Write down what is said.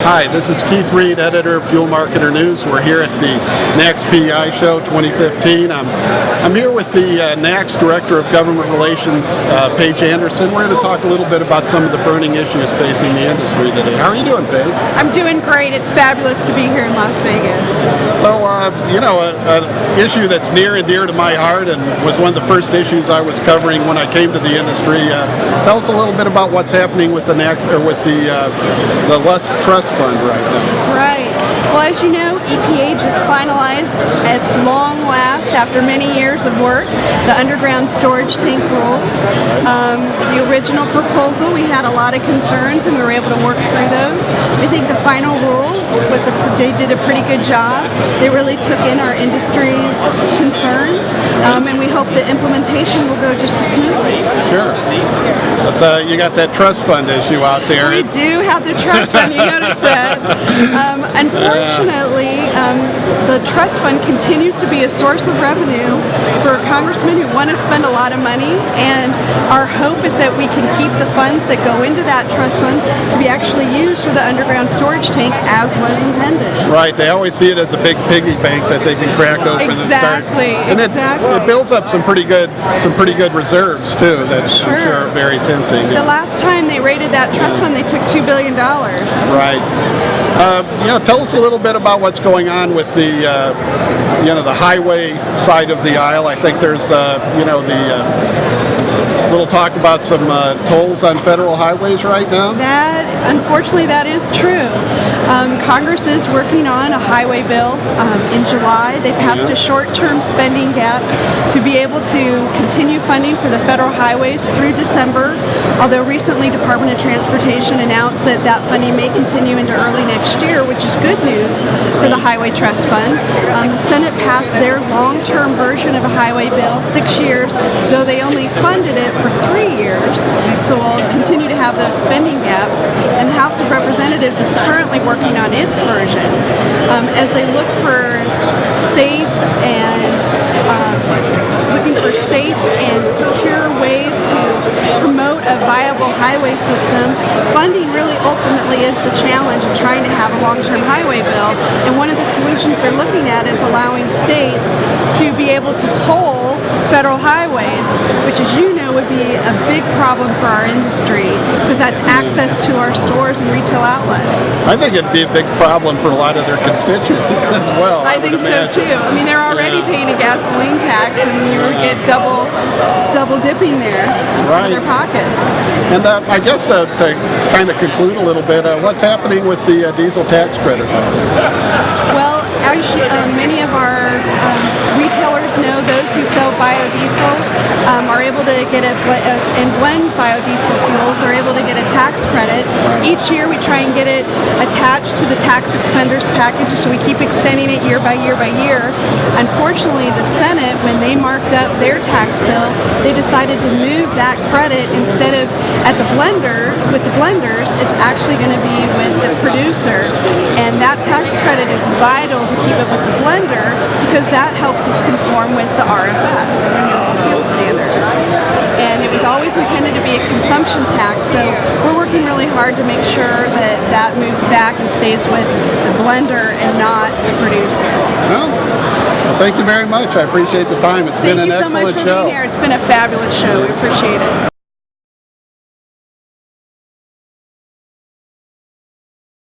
Hi, this is Keith Reed, editor of Fuel Marketer News. We're here at the NACS PEI Show 2015. I'm here with the NACS Director of Government Relations, PageAnderson. We're going to talk a little bit about some of the burning issues facing the industry today. How are you doing, Paige? I'm doing great. It's fabulous to be here in Las Vegas. So, an issue that's near and dear to my heart and was one of the first issues I was covering when I came to the industry. Tell us a little bit about what's happening with the NACS, or with the Less Trust Fund right now. Right. Well, as you know, EPA just finalized at long last, after many years of work, the underground storage tank rules. The original proposal, we had a lot of concerns and we were able to work through those. I think the final rule was they did a pretty good job. They really took in our industry's concerns, and we hope the implementation will go just as smoothly. Sure. But you got that trust fund issue out there. We do have the trust fund, you noticed that. Unfortunately, the trust fund continues to be a source of revenue for congressmen who want to spend a lot of money, and our hope is that we can keep the funds that go into that trust fund to be actually used for the underground storage tank as was intended. Right, they always see it as a big piggy bank that they can crack open and start. And it builds up some pretty good reserves too that I'm sure are very tempting. The last time they raided that trust fund, they took $2 billion. Right. Tell us a little bit about what's going on with the the highway side of the aisle. I think there's little talk about some tolls on federal highways right now. Unfortunately, that is true. Congress is working on a highway bill. In July, they passed a short-term spending gap to be able to continue funding for the federal highways through December, although recently Department of Transportation announced that that funding may continue into early next year, which is good news for the Highway Trust Fund. The Senate passed their long-term version of a highway bill, 6 years, though they only funded it for 3 years, so we'll continue to have those spending gaps. And the House of Representatives is currently working on its version as they look for safe and secure ways to promote a viable highway system. Funding really ultimately is the challenge in trying to have a long-term highway bill, and one of the solutions they're looking at is allowing states to be able to toll federal highways, which, as you know, would be a big problem for our industry because that's access to our stores and retail outlets. I think it'd be a big problem for a lot of their constituents as well. I think so too. I mean, they're already paying a gasoline tax, and you would get double dipping there for their pockets. And I guess to kind of conclude a little bit, what's happening with the diesel tax credit? Well, as many of our retailers know, those who sell biodiesel are able to get and blend biodiesel fuels are able to get a tax credit. Each year we try and get it attached to the tax expenders package, so we keep extending it year by year by year. Unfortunately, the Senate, when they marked up their tax bill, they decided to move that credit instead of with the blenders, it's actually going to be with the producer. And that tax credit is vital to keep it with the blender because that helps us conform with the RFS, the Renewable Fuel Standard. And it was always intended to be a consumption tax, so we're working really hard to make sure that that moves back and stays with the blender and not the producer. Well, thank you very much. I appreciate the time. It's been an excellent show. Thank you so much for being here. It's been a fabulous show. We appreciate it.